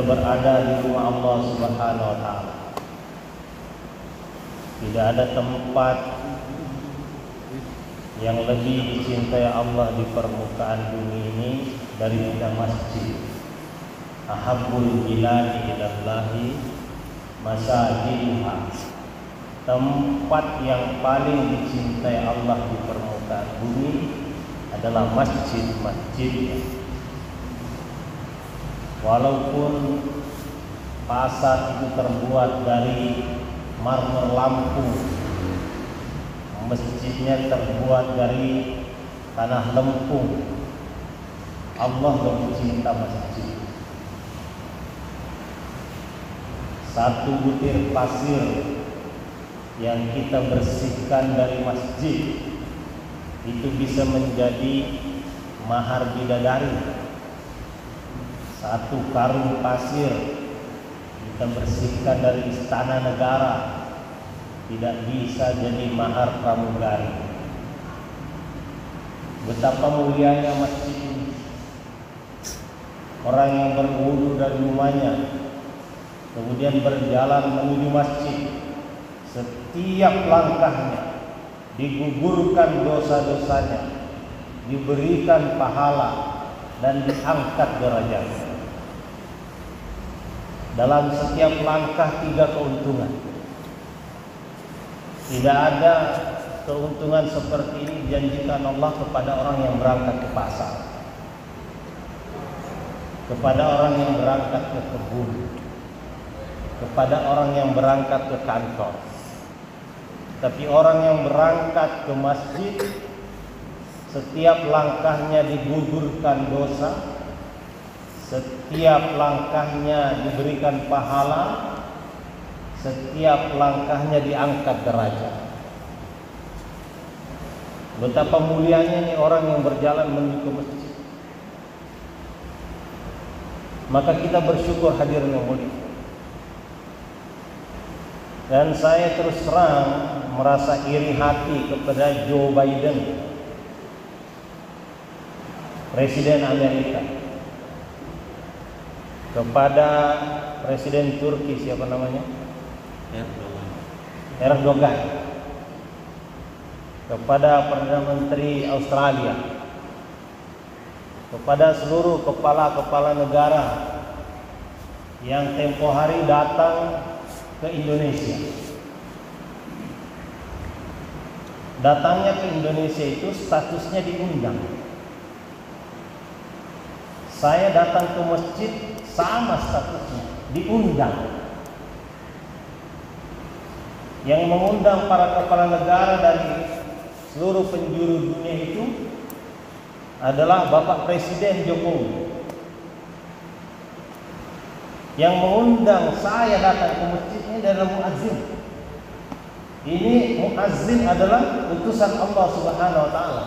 berada di rumah Allah Subhanahu wa taala. Tidak ada tempat yang lebih dicintai Allah di permukaan bumi ini daripada masjid. Ahabbul biladi ilallahi masajiduha. Tempat yang paling dicintai Allah di permukaan bumi adalah masjid-masjidnya. Walaupun pasar itu terbuat dari marmer Lampung, masjidnya terbuat dari tanah lempung, Allah lebih cinta masjid. Satu butir pasir yang kita bersihkan dari masjid itu bisa menjadi mahar bidadari. Satu karung pasir kita bersihkan dari istana negara tidak bisa jadi mahar pramugari. Betapa mulianya masjid ini. Orang yang berwudu dari rumahnya kemudian berjalan menuju masjid, setiap langkahnya digugurkan dosa-dosanya, diberikan pahala dan diangkat derajatnya. Dalam setiap langkah 3 keuntungan. Tidak ada keuntungan seperti ini dijanjikan Allah kepada orang yang berangkat ke pasar, kepada orang yang berangkat ke kebun, kepada orang yang berangkat ke kantor. Tapi orang yang berangkat ke masjid, setiap langkahnya digugurkan dosa, setiap langkahnya diberikan pahala, setiap langkahnya diangkat derajat. Betapa mulianya nih orang yang berjalan menuju ke masjid. Maka kita bersyukur hadirin yang mulia. Dan saya terus terang merasa iri hati kepada Joe Biden, Presiden Amerika, kepada Presiden Turki, siapa namanya? Erdogan, kepada Perdana Menteri Australia, kepada seluruh kepala-kepala negara yang tempo hari datang ke Indonesia. Datangnya ke Indonesia itu statusnya diundang. Saya datang ke masjid sama statusnya, diundang. Yang mengundang para kepala negara dari seluruh penjuru dunia itu adalah Bapak Presiden Jokowi. Yang mengundang saya datang ke masjid ini adalah muazzin. Ini muazzin adalah utusan Allah Subhanahu wa taala.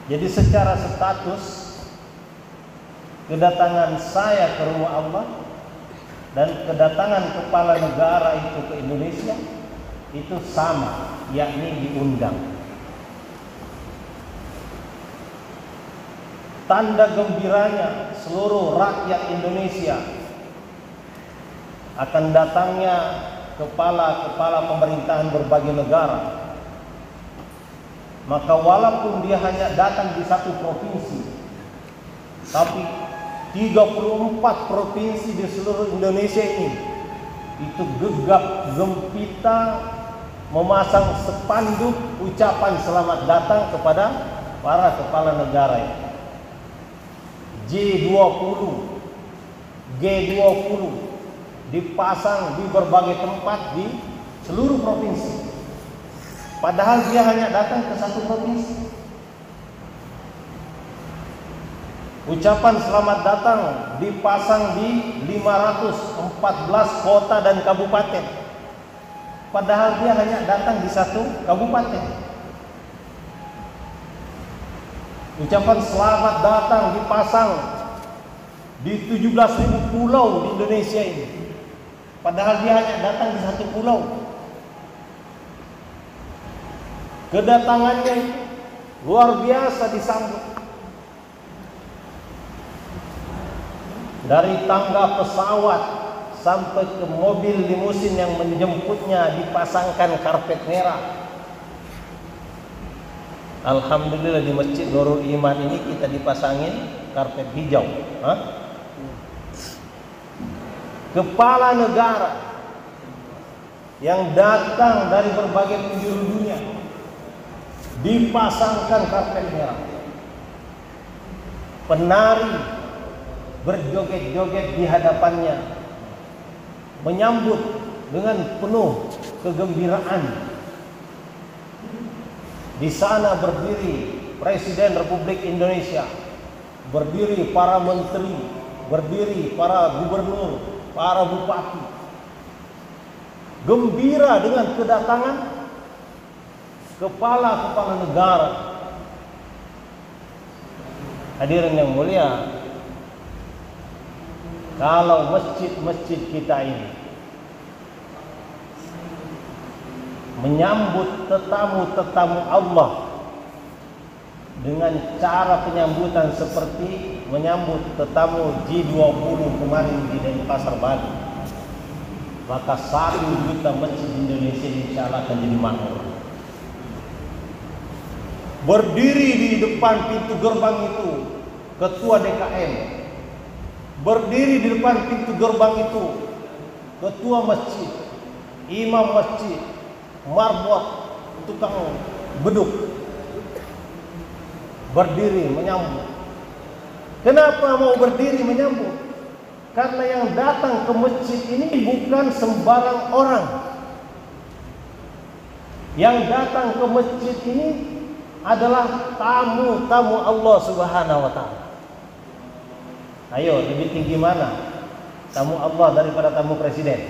Jadi secara status kedatangan saya ke rumah Allah dan kedatangan kepala negara itu ke Indonesia itu sama, yakni diundang. Tanda gembiranya seluruh rakyat Indonesia akan datangnya kepala-kepala pemerintahan berbagai negara. Maka walaupun dia hanya datang di satu provinsi, tapi 34 provinsi di seluruh Indonesia ini itu gegap gempita memasang spanduk ucapan selamat datang kepada para kepala negara ini. G20, G20 dipasang di berbagai tempat di seluruh provinsi. Padahal dia hanya datang ke satu provinsi. Ucapan selamat datang dipasang di 514 kota dan kabupaten. Padahal dia hanya datang di satu kabupaten. Ucapan selamat datang dipasang di 17.000 pulau di Indonesia ini. Padahal dia hanya datang di satu pulau. Kedatangannya luar biasa disambut. dari tangga pesawat sampai ke mobil limusin yang menjemputnya dipasangkan karpet merah. Alhamdulillah di Masjid Nurul Iman ini kita dipasangin karpet hijau. Kepala negara yang datang dari berbagai penjuru dunia dipasangkan karpet merah. Penari berjoget-joget di hadapannya, menyambut dengan penuh kegembiraan. Di sana berdiri Presiden Republik Indonesia, berdiri para menteri, berdiri para gubernur, para bupati, gembira dengan kedatangan kepala-kepala negara. Hadirin yang mulia, kalau masjid-masjid kita ini menyambut tetamu-tetamu Allah dengan cara penyambutan seperti menyambut tetamu G20 kemarin di Denpasar, Bali, maka 1 juta masjid Indonesia insya Allah akan jadi makmur. Berdiri di depan pintu gerbang itu ketua DKM, berdiri di depan pintu gerbang itu ketua masjid, imam masjid, marbot, tukang beduk, berdiri menyambut. Kenapa mau berdiri menyambut? Karena yang datang ke masjid ini bukan sembarang orang. Yang datang ke masjid ini adalah tamu-tamu Allah Subhanahu wa taala. Ayo, lebih tinggi mana tamu Allah daripada tamu presiden?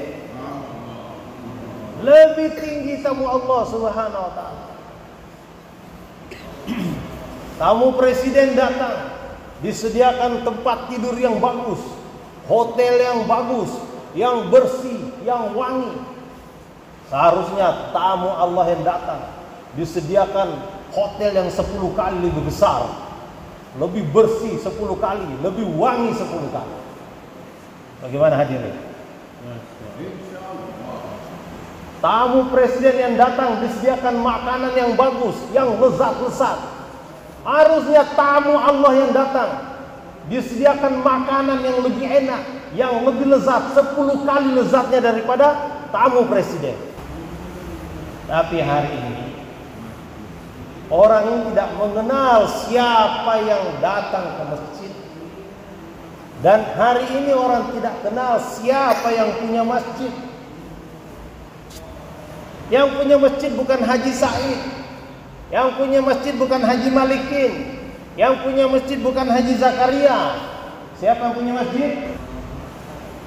Lebih tinggi tamu Allah Subhanahu wa taala. Tamu presiden datang, disediakan tempat tidur yang bagus, hotel yang bagus, yang bersih, yang wangi. Seharusnya tamu Allah yang datang disediakan hotel yang 10 kali lebih besar, lebih bersih 10 kali, lebih wangi 10 kali. Bagaimana hadirin? Tamu presiden yang datang disediakan makanan yang bagus, yang lezat-lezat. Harusnya tamu Allah yang datang disediakan makanan yang lebih enak, yang lebih lezat, 10 kali lezatnya daripada tamu presiden. Tapi hari ini orang ini tidak mengenal siapa yang datang ke masjid. Dan hari ini orang tidak kenal siapa yang punya masjid. Yang punya masjid bukan Haji Said, yang punya masjid bukan Haji Malikin, yang punya masjid bukan Haji Zakaria. Siapa yang punya masjid?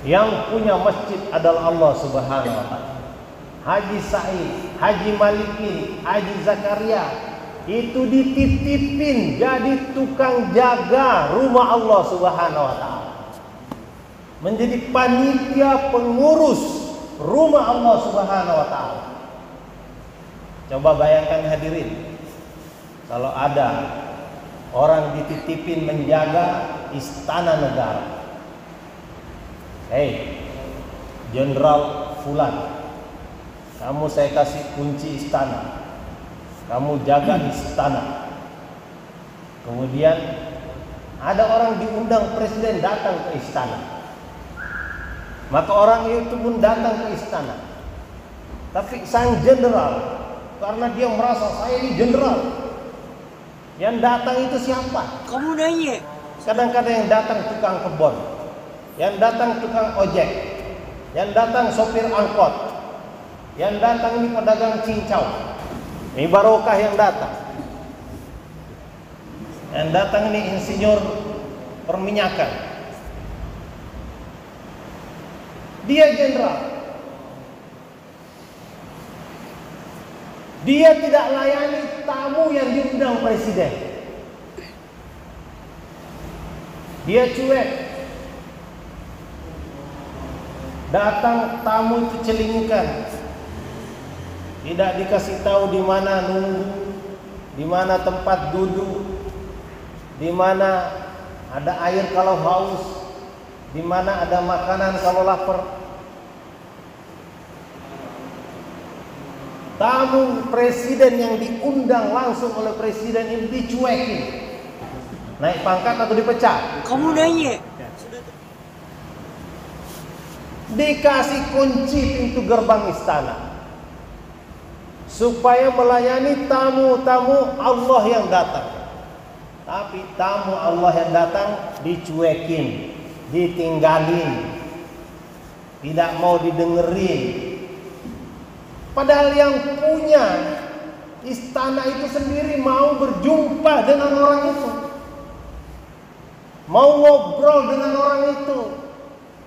Yang punya masjid adalah Allah Subhanahu wa taala. Haji Said, Haji Malikin, Haji Zakaria itu dititipin jadi tukang jaga rumah Allah Subhanahu wa taala. Menjadi panitia pengurus rumah Allah Subhanahu wa taala. Coba bayangkan hadirin, kalau ada orang dititipin menjaga istana negara. Hei, Jenderal Fulan, kamu saya kasih kunci istana, kamu jaga istana. Kemudian ada orang diundang presiden datang ke istana, maka orang itu pun datang ke istana. Tapi sang jenderal, karena dia merasa saya ini jenderal, yang datang itu siapa? Kamu nanya. Kadang-kadang yang datang tukang kebun, yang datang tukang ojek, yang datang sopir angkot, yang datang ini pedagang cincau. Ini barokah yang datang. Yang datang ini insinyur perminyakan. Dia jenderal. Dia tidak layani tamu yang diundang presiden. Dia cuek. Datang tamu itu celingukan. Tidak dikasih tahu di mana nunggu, di mana tempat duduk, di mana ada air kalau haus, di mana ada makanan kalau lapar. Tamu presiden yang diundang langsung oleh presiden ini dicuekin. Naik pangkat atau dipecat? Kamu nanya. Dikasih kunci pintu gerbang istana supaya melayani tamu-tamu Allah yang datang. Tapi tamu Allah yang datang dicuekin, ditinggalin, tidak mau didengerin. Padahal yang punya istana itu sendiri mau berjumpa dengan orang itu, mau ngobrol dengan orang itu,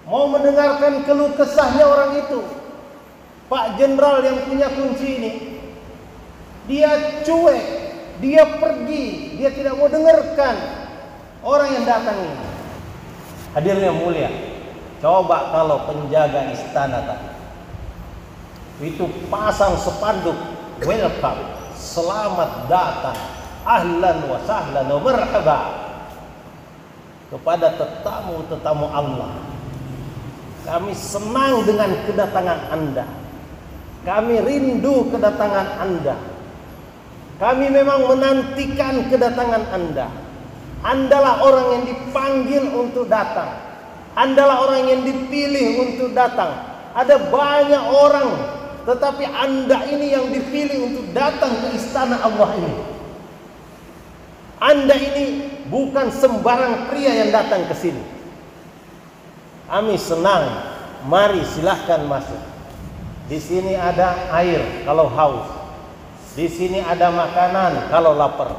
mau mendengarkan keluh kesahnya orang itu. Pak Jenderal yang punya kunci ini, dia cuek, dia pergi, dia tidak mau dengarkan orang yang datang ini. Hadirin yang mulia, coba kalau penjaga istana tadi itu pasang spanduk welcome, selamat datang, ahlan wa sahlan wa marhaba kepada tetamu-tetamu Allah. Kami senang dengan kedatangan Anda, kami rindu kedatangan Anda, kami memang menantikan kedatangan Anda. Andalah orang yang dipanggil untuk datang, Andalah orang yang dipilih untuk datang. Ada banyak orang, tetapi Anda ini yang dipilih untuk datang ke istana Allah ini. Anda ini bukan sembarang pria yang datang ke sini. Kami senang, mari silahkan masuk. Di sini ada air kalau haus. Di sini ada makanan kalau lapar.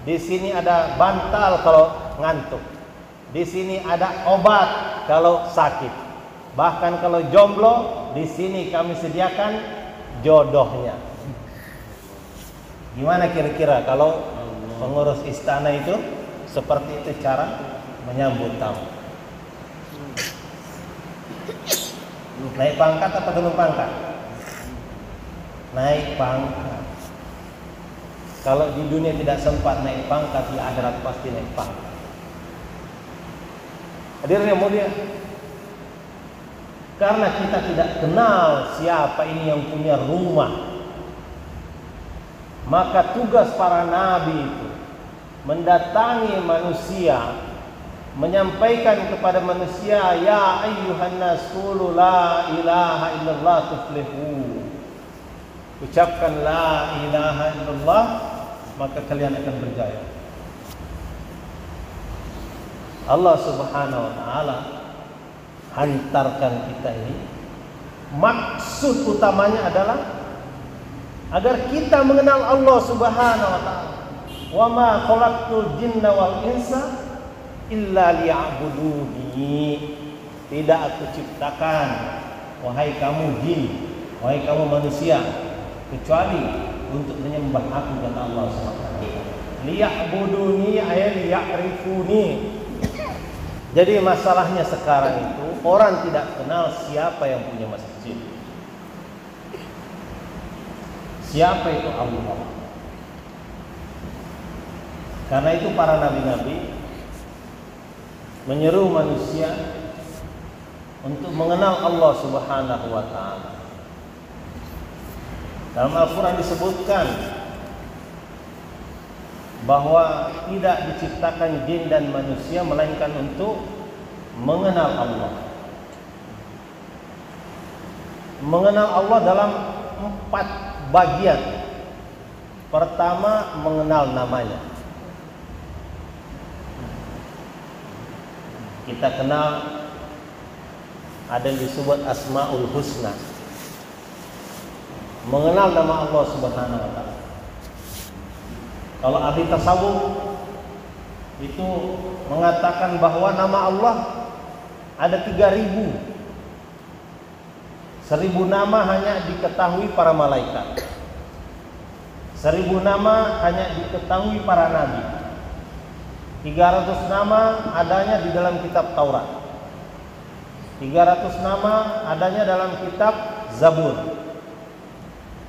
Di sini ada bantal kalau ngantuk. Di sini ada obat kalau sakit. Bahkan kalau jomblo, di sini kami sediakan jodohnya. Gimana kira-kira kalau pengurus istana itu seperti itu cara menyambut tamu? Naik pangkat apa turun pangkat? Naik pangkat. Kalau di dunia tidak sempat naik pangkat, di akhirat pasti naik pangkat. Hadirin yang mulia, karena kita tidak kenal siapa ini yang punya rumah, maka tugas para nabi itu mendatangi manusia, menyampaikan kepada manusia, ya ayyuhan nas qulu la ilaha illallah tuflihu. Ucapkan la ilaha illallah, maka kalian akan berjaya. Allah Subhanahu wa taala hantarkan kita ini, maksud utamanya adalah agar kita mengenal Allah Subhanahu wa taala. Wa ma khalaqtul jinna wal insa illa liya'buduni. Tidak aku ciptakan, wahai kamu jin, wahai kamu manusia, kecuali untuk menyembah aku dan Allah Subhanahu wa taala. Liya'buduni ay liya'rifuni. Jadi masalahnya sekarang itu orang tidak kenal siapa yang punya masjid. Siapa itu Allah? Karena itu para nabi-nabi menyeru manusia untuk mengenal Allah Subhanahu wa taala. Dalam Al-Qur'an disebutkan bahwa tidak diciptakan jin dan manusia melainkan untuk mengenal Allah. Mengenal Allah dalam 4 bagian. Pertama, mengenal namanya. Kita kenal ada yang disebut Asmaul Husna. Mengenal nama Allah Subhanahu wa taala. Kalau ahli tasawuf itu mengatakan bahwa nama Allah ada 3.000. 1.000 nama hanya diketahui para malaikat. 1.000 nama hanya diketahui para nabi. 300 nama adanya di dalam kitab Taurat. 300 nama adanya dalam kitab Zabur.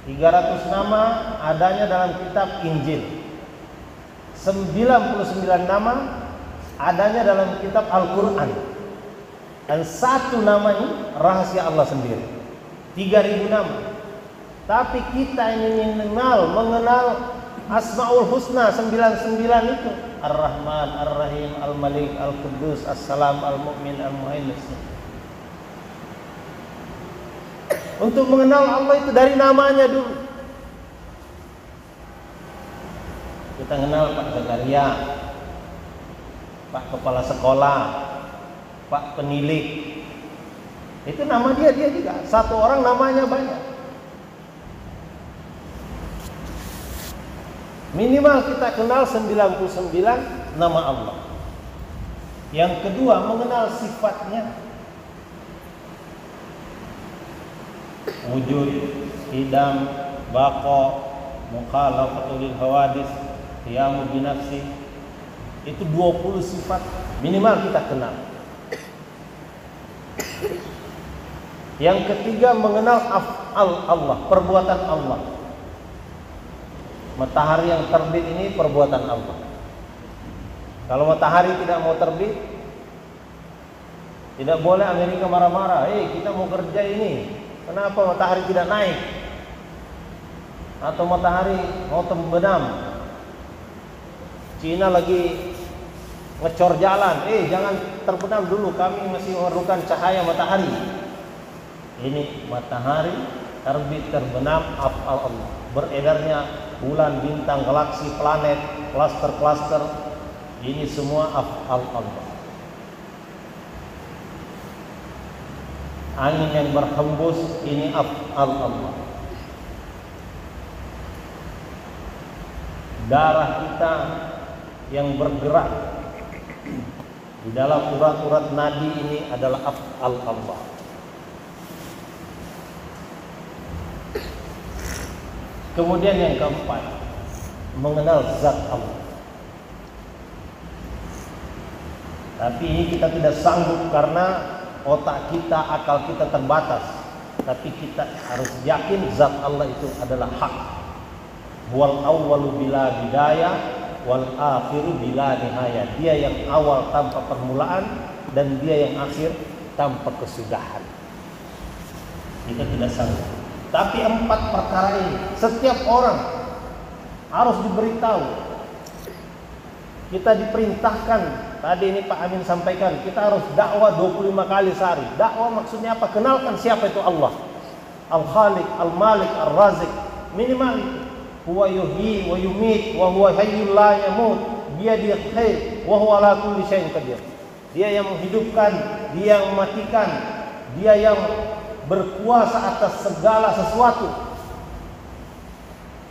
300 nama adanya dalam kitab Injil. 99 nama adanya dalam kitab Al-Quran. Dan satu nama ini rahasia Allah sendiri. 3000 nama. Tapi kita ini mengenal Asmaul Husna 99 itu. Ar-Rahman, Ar-Rahim, Al-Malik, Al-Quddus, As-Salam, Al-Mu'min, Al-Muhaimin. Untuk mengenal Allah itu dari namanya dulu. Kita kenal Pak Zakaria, Pak Kepala Sekolah, Pak Penilik. Itu nama dia juga. Satu orang namanya banyak. Minimal kita kenal 99 nama Allah. Yang kedua, mengenal sifatnya. Wujud, qidam, baqa, mukhalafatul lil hawadis, qiyamu binafsi. Itu 20 sifat minimal kita kenal. Yang ketiga, mengenal af'al Allah, perbuatan Allah. Matahari yang terbit ini perbuatan Allah. Kalau matahari tidak mau terbit, tidak boleh Amerika marah-marah. Kita mau kerja ini, kenapa matahari tidak naik? Atau matahari mau terbenam, Cina lagi ngecor jalan, jangan terbenam dulu, kami masih memerlukan cahaya matahari. Ini matahari terbit terbenam af'al Allah. Beredarnya bulan, bintang, galaksi, planet, klaster-klaster, ini semua af'al Allah. Angin yang berhembus, ini af'al Allah. Darah kita yang bergerak di dalam urat-urat nadi, ini adalah af'al Allah. Kemudian yang keempat, mengenal zat Allah. Tapi ini kita tidak sanggup karena otak kita, akal kita terbatas. Tapi kita harus yakin zat Allah itu adalah hak. Wal awwalu bila bidayah, wal akhiru bila nihayah. Dia yang awal tanpa permulaan dan dia yang akhir tanpa kesudahan. Kita tidak sanggup. Tapi 4 perkara ini setiap orang harus diberitahu. Kita diperintahkan. Tadi ini Pak Amin sampaikan, kita harus dakwah 25 kali sehari. Dakwah maksudnya apa? Kenalkan siapa itu Allah. Al-Khaliq, Al-Malik, Al-Razik. Minimal itu. Huwa yuhyi wa yumit wa huwa hayyul la yamut. Biyadil khair wa huwa ala kulli syai'in qadir. Dia yang menghidupkan, dia yang mematikan, dia yang berkuasa atas segala sesuatu.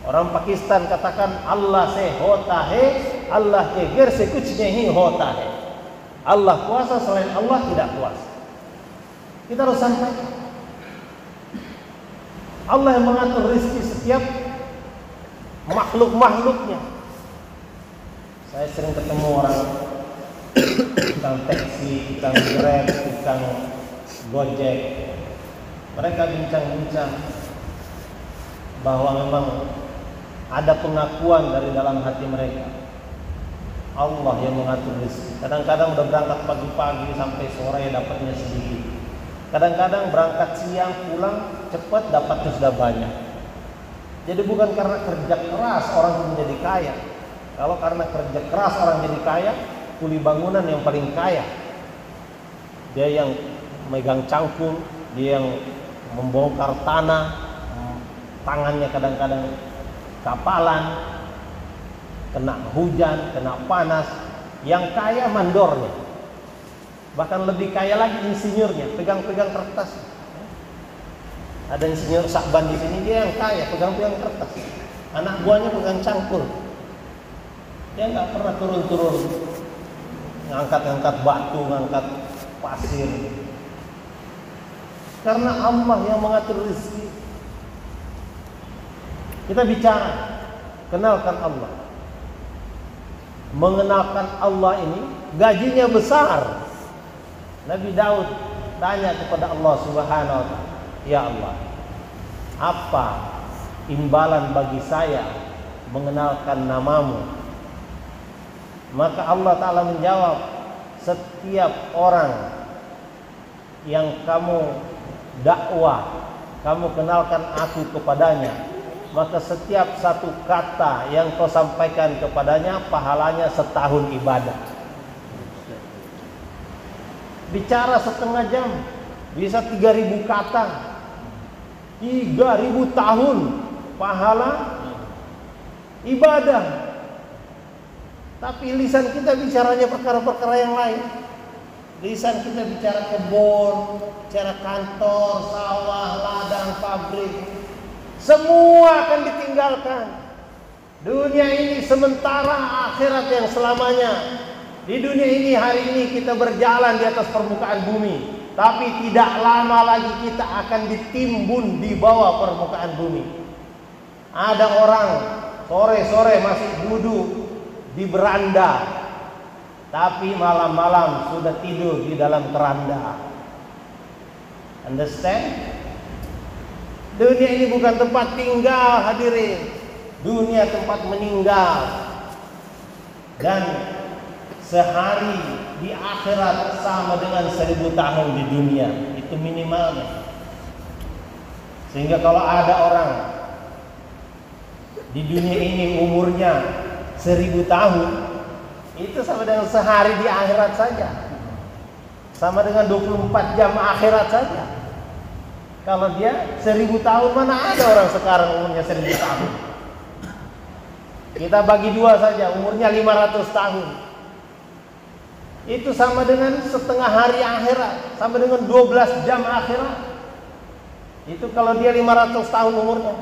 Orang Pakistan katakan Allah se hota hai, Allah ke ghair se kuch nahi hota hai. Allah kuasa, selain Allah tidak kuasa. Kita harus sampaikan. Allah yang mengatur rezeki setiap makhluk-makhluknya. Saya sering ketemu orang tukang taksi, tukang Grab, tukang Gojek. Mereka bincang-bincang bahwa memang ada pengakuan dari dalam hati mereka. Allah yang mengatur rezeki. Kadang-kadang udah berangkat pagi-pagi sampai sore dapatnya sedikit. Kadang-kadang berangkat siang pulang cepat dapatnya sudah banyak. Jadi bukan karena kerja keras orang menjadi kaya. Kalau karena kerja keras orang jadi kaya, kuli bangunan yang paling kaya. Dia yang megang cangkul, dia yang membongkar tanah, tangannya kadang-kadang kapalan, kena hujan, kena panas. Yang kaya mandornya, bahkan lebih kaya lagi insinyurnya, pegang-pegang kertas. Ada insinyur Sakban di sini, dia yang kaya, pegang-pegang kertas. Anak buahnya pegang cangkul. Dia nggak pernah turun-turun, ngangkat-ngangkat batu, ngangkat pasir. Karena Allah yang mengatur rezeki. Kita bicara, kenalkan Allah. Mengenalkan Allah ini gajinya besar. Nabi Daud tanya kepada Allah Subhanahu wa ta'ala, ya Allah, apa imbalan bagi saya mengenalkan namamu? Maka Allah Ta'ala menjawab, setiap orang yang kamu dakwah, kamu kenalkan aku kepadanya, maka setiap satu kata yang kau sampaikan kepadanya pahalanya setahun ibadah. Bicara setengah jam bisa 3.000 kata, 3.000 tahun pahala ibadah. Tapi lisan kita bicaranya perkara-perkara yang lain. Lisan kita bicara kebun, bicara kantor, sawah, ladang, pabrik. Semua akan ditinggalkan. Dunia ini sementara, akhirat yang selamanya. Di dunia ini hari ini kita berjalan di atas permukaan bumi, tapi tidak lama lagi kita akan ditimbun di bawah permukaan bumi. Ada orang sore-sore masih duduk di beranda, tapi malam-malam sudah tidur di dalam keranda. Understand? Dunia ini bukan tempat tinggal, hadirin. Dunia tempat meninggal. Dan sehari di akhirat sama dengan 1000 tahun di dunia. Itu minimalnya. Sehingga kalau ada orang di dunia ini umurnya 1000 tahun, itu sama dengan sehari di akhirat saja. Sama dengan 24 jam akhirat saja. Kalau dia 1000 tahun, mana ada orang sekarang umurnya 1000 tahun. Kita bagi dua saja, umurnya 500 tahun. Itu sama dengan setengah hari akhirat, sama dengan 12 jam akhirat. Itu kalau dia 500 tahun umurnya.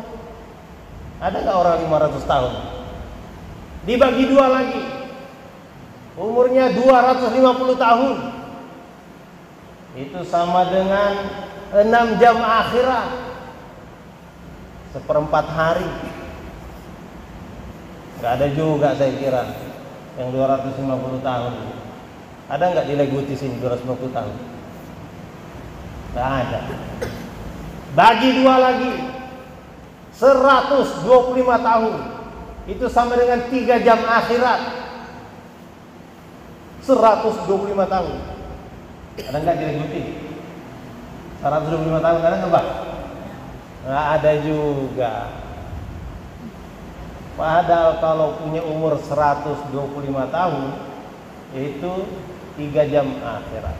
Ada nggak orang 500 tahun? Dibagi dua lagi, umurnya 250 tahun. Itu sama dengan 6 jam akhirat, 1/4 hari. Nggak ada juga saya kira yang 250 tahun. Ada nggak dileguti sini 250 tahun? Nggak ada. Bagi dua lagi, 125 tahun. Itu sama dengan 3 jam akhirat. 125 tahun. Ada nggak dileguti? 125 tahun ada nggak, Pak? Nggak ada juga. Padahal kalau punya umur 125 tahun, itu 3 jam akhirat.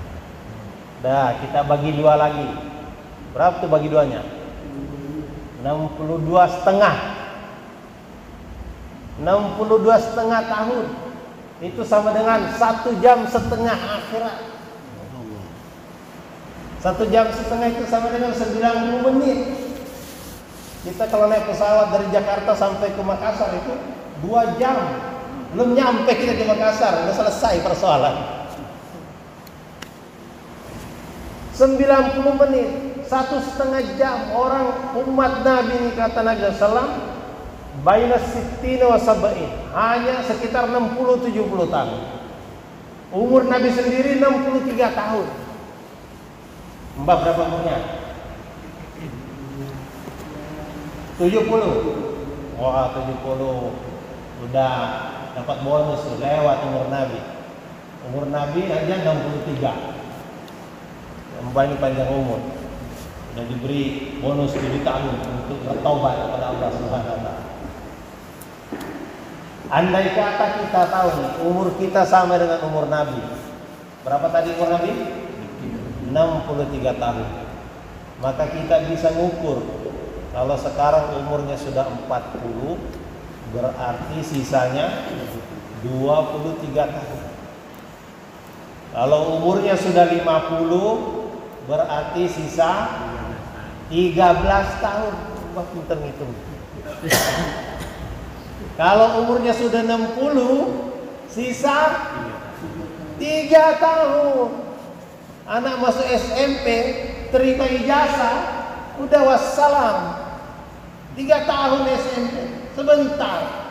Dah, kita bagi dua lagi. Berapa tuh bagi duanya? 62,5. 62,5 tahun. Itu sama dengan 1 jam setengah akhirat. 1 jam setengah itu sama dengan 90 menit. Kita kalau naik pesawat dari Jakarta sampai ke Makassar itu 2 jam. Belum nyampe kita di Makassar, udah selesai persoalan. 90 menit, 1,5 jam. Orang umat Nabi ini kata Nabi SAW, baina sittina wa sab'in, hanya sekitar 60-70 tahun. Umur Nabi sendiri 63 tahun. Mbak berapa umurnya? 70. Wah, 70. Udah dapat bonus, lewat umur Nabi. Umur Nabi aja 63. Mbak ini panjang umur. Udah diberi bonus 7 tahun untuk bertobat kepada Allah Subhanahu wa taala. Andai kata kita tahu nih, umur kita sama dengan umur Nabi. Berapa tadi umur Nabi? 63 tahun. Maka kita bisa ngukur, kalau sekarang umurnya sudah 40, berarti sisanya 23 tahun. Kalau umurnya sudah 50, berarti sisa 13 tahun. Mbak pinter ngitung. Kalau umurnya sudah 60, sisa 3 tahun. Anak masuk SMP, terima ijazah, udah wassalam. 3 tahun SMP, sebentar.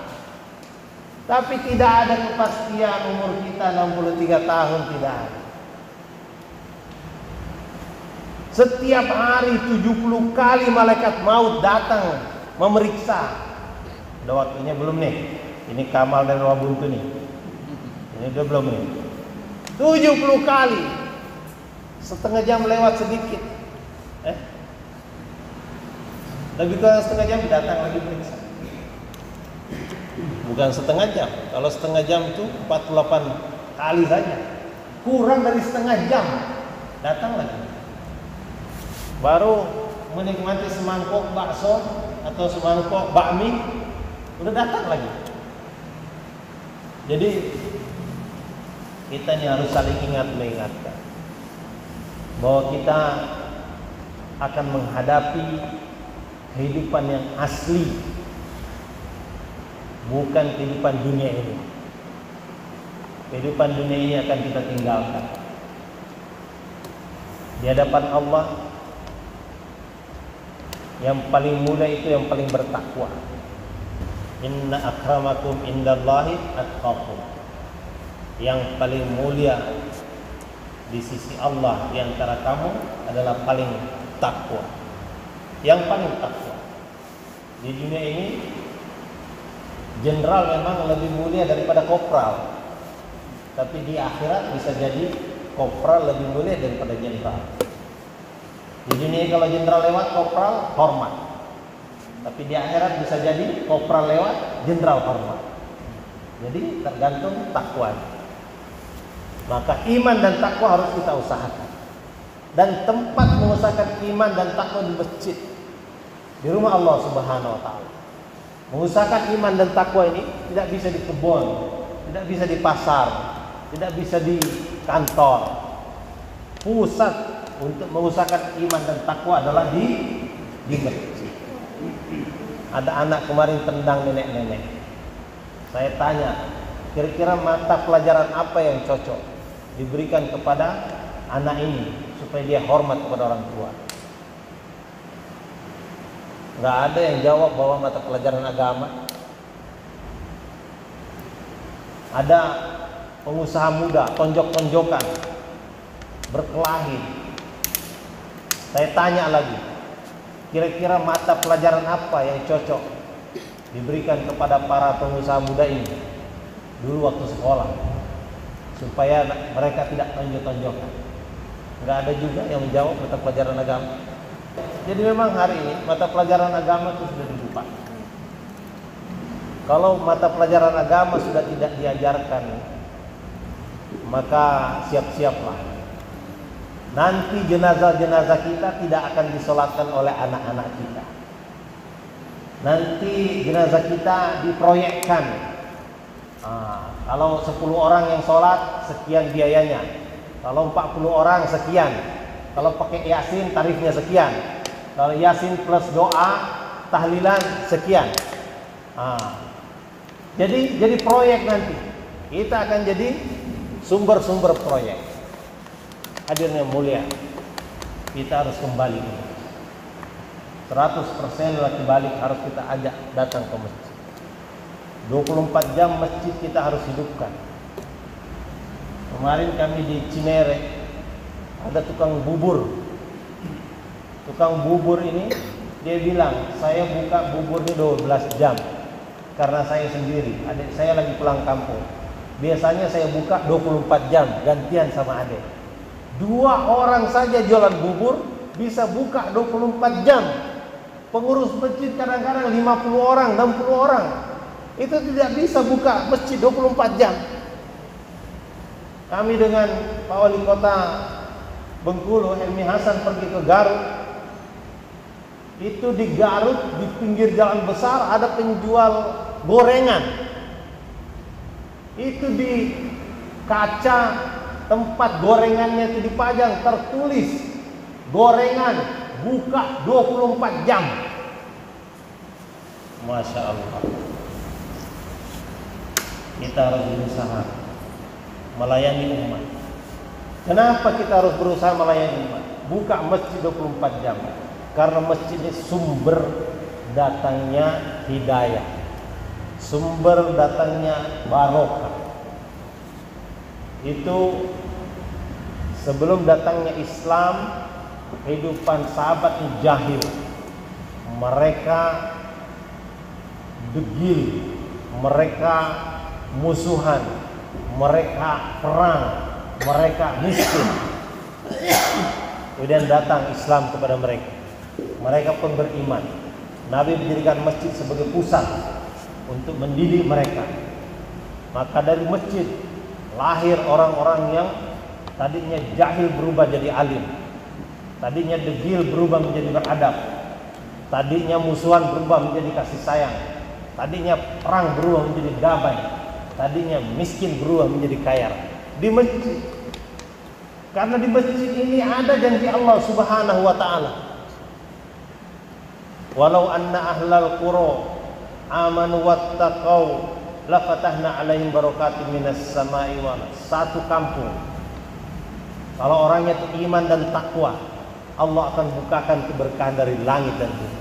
Tapi tidak ada kepastian umur kita 63 tahun, tidak ada. Setiap hari 70 kali malaikat maut datang memeriksa. Udah waktunya belum nih? Ini Kamal dan Wabuntu nih. Ini udah belum nih? 70 kali. setengah jam lewat sedikit, lebih kurang setengah jam datang lagi periksa. Bukan setengah jam. Kalau setengah jam itu 48 kali saja. Kurang dari setengah jam datang lagi. Baru menikmati semangkok bakso atau semangkok bakmi, udah datang lagi. Jadi kita ini harus saling mengingatkan bahwa kita akan menghadapi kehidupan yang asli, bukan kehidupan dunia ini. Kehidupan dunia ini akan kita tinggalkan. Di hadapan Allah, yang paling mulia itu yang paling bertakwa. Inna akramakum indallahi atqakum. Yang paling mulia di sisi Allah di antara kamu adalah paling takwa. Yang paling takwa. Di dunia ini jenderal memang lebih mulia daripada kopral. Tapi di akhirat bisa jadi kopral lebih mulia daripada jenderal. Di dunia kalau jenderal lewat, kopral hormat. Tapi di akhirat bisa jadi kopral lewat, jenderal hormat. Jadi tergantung takwa. Maka iman dan takwa harus kita usahakan. Dan tempat mengusahakan iman dan takwa di masjid, di rumah Allah Subhanahu wa taala. Mengusahakan iman dan takwa ini tidak bisa di kebun, tidak bisa di pasar, tidak bisa di kantor. Pusat untuk mengusahakan iman dan takwa adalah di masjid. Ada anak kemarin tendang nenek-nenek. Saya tanya, kira-kira mata pelajaran apa yang cocok diberikan kepada anak ini supaya dia hormat kepada orang tua? Nggak ada yang jawab bahwa mata pelajaran agama. Ada pengusaha muda tonjok-tonjokan, berkelahi. Saya tanya lagi, kira-kira mata pelajaran apa yang cocok diberikan kepada para pengusaha muda ini dulu waktu sekolah supaya mereka tidak tonjok-tonjokan? Nggak ada juga yang menjawab mata pelajaran agama. Jadi memang hari ini mata pelajaran agama itu sudah dibuka. Kalau mata pelajaran agama sudah tidak diajarkan, maka siap-siaplah. Nanti jenazah-jenazah kita tidak akan disolatkan oleh anak-anak kita. Nanti jenazah kita diproyekkan. Kalau 10 orang yang sholat, sekian biayanya. Kalau 40 orang, sekian. Kalau pakai yasin, tarifnya sekian. Kalau yasin plus doa, tahlilan, sekian. Jadi proyek nanti. Kita akan jadi sumber-sumber proyek. Hadirin yang mulia, kita harus kembali. 100% laki balik harus kita ajak datang ke masjid. 24 jam masjid kita harus hidupkan. Kemarin kami di Cinere, ada tukang bubur. Tukang bubur ini dia bilang, saya buka buburnya 12 jam karena saya sendiri. Adik saya lagi pulang kampung. Biasanya saya buka 24 jam gantian sama adik. 2 orang saja jualan bubur bisa buka 24 jam. Pengurus masjid kadang-kadang 50 orang, 60 orang. Itu tidak bisa buka masjid 24 jam. Kami dengan Pak Wali Kota Bengkulu, Helmi Hasan, pergi ke Garut. Itu di Garut, di pinggir jalan besar ada penjual gorengan. Itu di kaca tempat gorengannya itu dipajang tertulis gorengan buka 24 jam. Masya Allah. Kita harus berusaha melayani umat. Kenapa kita harus berusaha melayani umat? Buka masjid 24 jam. Karena masjid ini sumber datangnya hidayah, sumber datangnya barokah. Itu sebelum datangnya Islam, kehidupan sahabat jahil, mereka degil, mereka musuhan, mereka perang, mereka miskin. Kemudian datang Islam kepada mereka. Mereka pun beriman. Nabi mendirikan masjid sebagai pusat untuk mendidik mereka. Maka dari masjid lahir orang-orang yang tadinya jahil berubah jadi alim, tadinya degil berubah menjadi beradab, tadinya musuhan berubah menjadi kasih sayang, tadinya perang berubah menjadi damai, tadinya miskin berubah menjadi kaya. Di masjid. Karena di masjid ini ada janji Allah Subhanahu wa taala. Walau anna ahlal qura amanu wattaqau la fatahna alaihim barakatim minas sama'i wal ardh. Satu kampung, kalau orangnya itu iman dan takwa, Allah akan bukakan keberkahan dari langit dan bumi.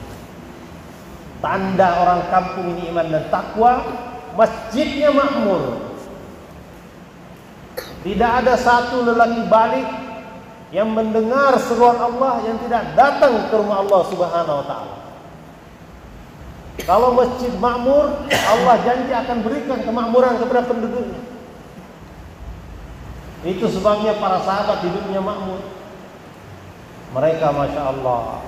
Tanda orang kampung ini iman dan takwa, masjidnya makmur. Tidak ada satu lelaki balik yang mendengar seruan Allah yang tidak datang ke rumah Allah Subhanahu wa taala. Kalau masjid makmur, Allah janji akan berikan kemakmuran kepada penduduknya. Itu sebabnya para sahabat hidupnya makmur. Mereka Masya Allah,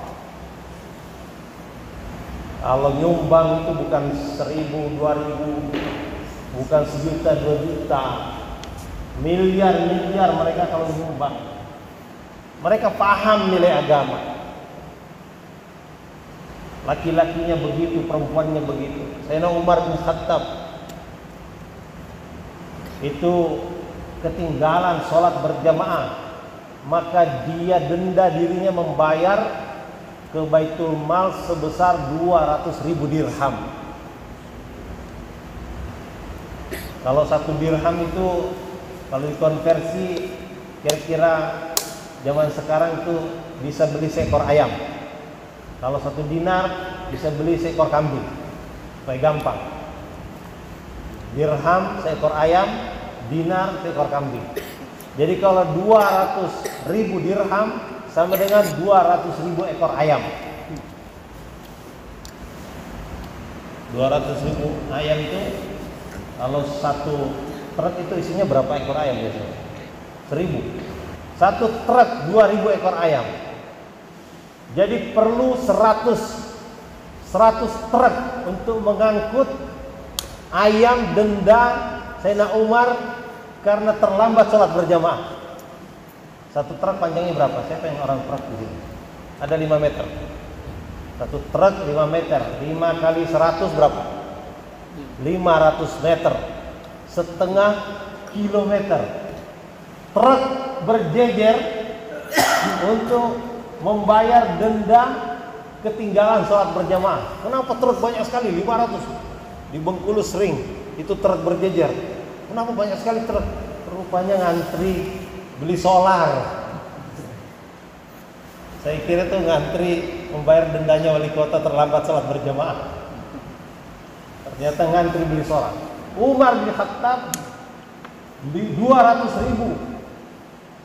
kalau nyumbang itu bukan 1.000, 2.000, bukan 1 juta, 2 juta, miliar-miliar mereka kalau nyumbang. Mereka paham nilai agama. Laki-lakinya begitu, perempuannya begitu. Sayyidina Umar bin Khattab itu ketinggalan sholat berjamaah, maka dia denda dirinya membayar ke Baitul Mal sebesar 200.000 dirham. Kalau 1 dirham itu kalau dikonversi kira-kira zaman sekarang itu bisa beli seekor ayam. Kalau 1 dinar bisa beli seekor kambing. Supaya gampang. Dirham seekor ayam, dinar seekor kambing. Jadi kalau 200.000 dirham sama dengan 200.000 ekor ayam. 200.000 ayam itu kalau 1 truk itu isinya berapa ekor ayam biasanya? 1.000. 1 truk 2.000 ekor ayam. Jadi perlu 100 truk untuk mengangkut ayam denda Sayyidina Umar karena terlambat sholat berjamaah. 1 truk panjangnya berapa? Siapa yang orang truk di sini? Ada 5 meter. 1 truk 5 meter. 5 kali 100 berapa? 500 meter. Setengah kilometer. Truk berjejer untuk membayar denda ketinggalan sholat berjamaah. Kenapa truk banyak sekali? 500. Di Bengkulu sering itu truk berjejer. Kenapa banyak sekali truk? Rupanya ngantri beli solar. Saya kira itu ngantri membayar dendanya wali kota terlambat sholat berjamaah. Ternyata ngantri beli solar. Umar bin Khattab 200.000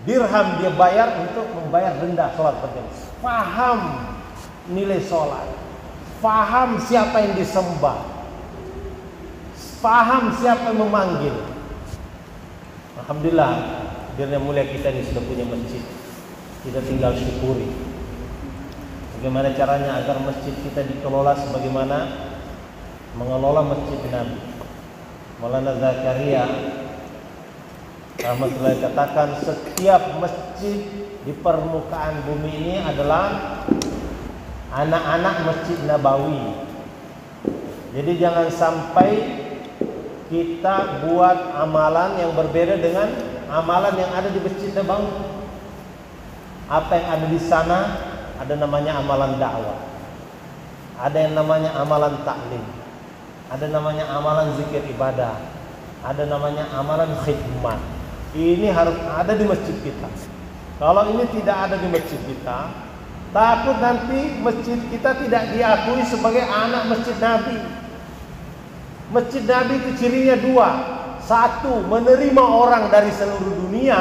dirham dia bayar untuk membayar denda sholat berjamaah. Paham nilai sholat, paham siapa yang disembah, paham siapa yang memanggil. Alhamdulillah, hadirnya mulia kita ini sudah punya masjid. Kita tinggal syukuri. Bagaimana caranya agar masjid kita dikelola sebagaimana mengelola masjid Nabi. Maulana Zakaria rahmatullahi katakan, setiap masjid di permukaan bumi ini adalah anak-anak Masjid Nabawi. Jadi jangan sampai kita buat amalan yang berbeda dengan amalan yang ada di Masjid Nabawi. Apa yang ada di sana ada namanya amalan dakwah, ada yang namanya amalan taklim, ada namanya amalan zikir ibadah, ada namanya amalan khidmat. Ini harus ada di masjid kita. Kalau ini tidak ada di masjid kita, takut nanti masjid kita tidak diakui sebagai anak Masjid Nabi. Masjid Nabi itu cirinya 2. 1, menerima orang dari seluruh dunia.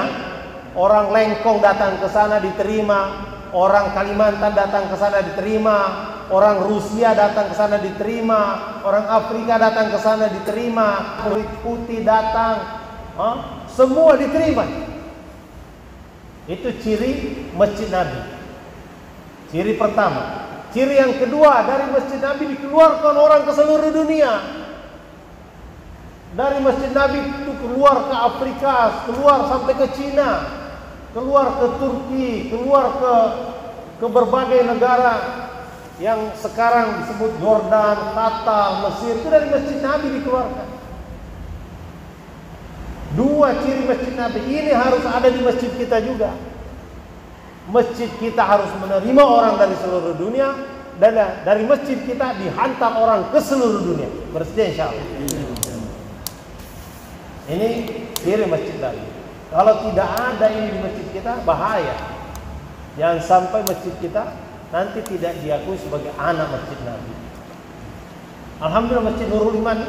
Orang Lengkong datang ke sana diterima, orang Kalimantan datang ke sana diterima, orang Rusia datang ke sana diterima, orang Afrika datang ke sana diterima, kulit putih datang, semua diterima. Itu ciri Masjid Nabi. Ciri pertama. Ciri yang kedua, dari Masjid Nabi dikeluarkan orang ke seluruh dunia. Dari Masjid Nabi itu keluar ke Afrika, keluar sampai ke Cina, keluar ke Turki, keluar ke berbagai negara yang sekarang disebut Jordan, Qatar, Mesir. Itu dari Masjid Nabi dikeluarkan. Dua ciri Masjid Nabi ini harus ada di masjid kita juga. Masjid kita harus menerima orang dari seluruh dunia, dan dari masjid kita dihantar orang ke seluruh dunia. Bersedia insya Allah. Ini ciri Masjid Nabi. Kalau tidak ada ini di masjid kita, bahaya. Jangan sampai masjid kita nanti tidak diakui sebagai anak Masjid Nabi. Alhamdulillah Masjid Nurul Iman,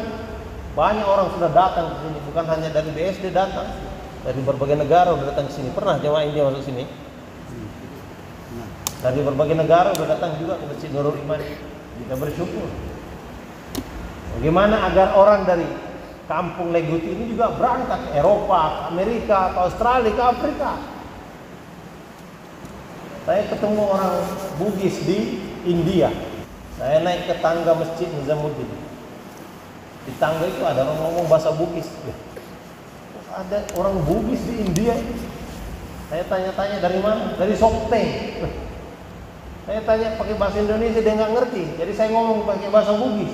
banyak orang sudah datang ke sini, bukan hanya dari BSD datang, dari berbagai negara sudah datang ke sini. Pernah jemaah India masuk sini? Dari berbagai negara sudah datang juga ke Masjid Nurul Iman. Kita bersyukur. Bagaimana agar orang dari kampung Leguti ini juga berangkat ke Eropa, ke Amerika, ke Australia, ke Afrika. Saya ketemu orang Bugis di India. Saya naik ke tangga Masjid Nizamuddin. Di tangga itu ada orang ngomong bahasa Bugis. Ada orang Bugis di India. Saya tanya-tanya dari mana? Dari Sokteng. Saya tanya pakai bahasa Indonesia, dia nggak ngerti. Jadi saya ngomong pakai bahasa Bugis.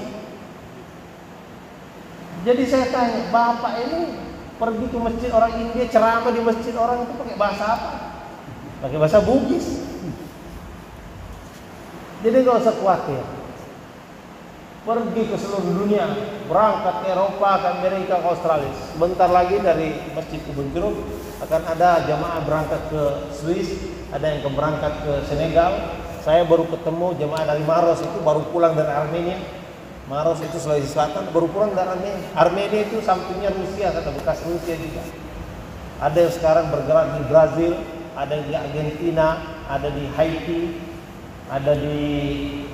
Jadi saya tanya, Bapak ini pergi ke masjid orang India, ceramah di masjid orang itu pakai bahasa apa? Pakai bahasa Bugis. Jadi nggak usah khawatir. Pergi ke seluruh dunia, berangkat ke Eropa, ke Amerika, ke Australia. Sebentar lagi dari Masjid Kebun Jeruk akan ada jamaah berangkat ke Swiss, ada yang berangkat ke Senegal. Saya baru ketemu jamaah dari Maros, itu baru pulang dari Armenia. Maros itu Sulawesi Selatan, baru pulang dari Armenia. Armenia itu sampingnya Rusia, kata bekas Rusia juga. Ada yang sekarang bergerak di Brazil, ada di Argentina, ada di Haiti, ada di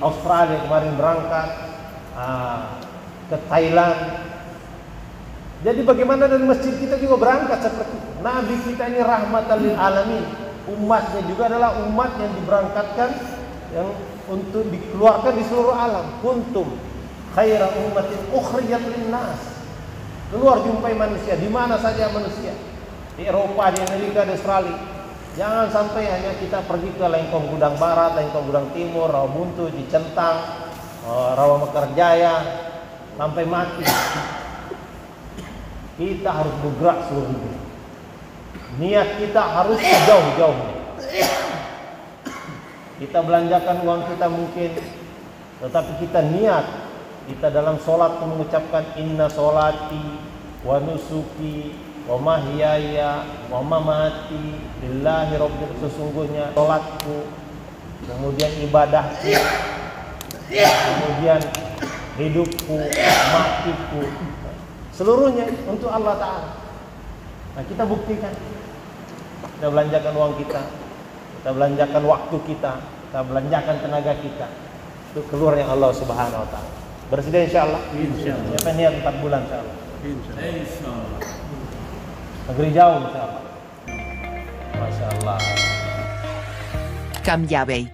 Australia kemarin berangkat, ke Thailand. Jadi bagaimana dari masjid kita juga berangkat seperti itu. Nabi kita ini rahmatan lil alamin. Umatnya juga adalah umat yang diberangkatkan, yang untuk dikeluarkan di seluruh alam. Kuntum khaira ummatin ukhrijat linnas. Keluar jumpai manusia di mana saja manusia. Di Eropa, di Amerika, di Australia. Jangan sampai hanya kita pergi ke Lengkong Gudang Barat, Lengkong Gudang Timur, Rawabuntu, Cicentang, Rawa Mekarjaya, sampai mati. Kita harus bergerak seluruh dunia. Niat kita harus jauh-jauh. Kita belanjakan uang kita mungkin, tetapi kita niat. Kita dalam sholat mengucapkan inna sholati wa nusuki wa mahyaya wa mamati lillahi rabbil, sesungguhnya sholatku, kemudian ibadahku, kemudian hidupku, matiku, seluruhnya untuk Allah Ta'ala. Nah, kita buktikan. Kita belanjakan uang kita belanjakan waktu kita belanjakan tenaga kita untuk keluar yang Allah Subhanahu Wa Ta'ala. Bersedia insyaAllah? InsyaAllah. Siapa niat 4 bulan insyaAllah? InsyaAllah. Negeri jauh insyaAllah. Masya Allah. Cambiabei.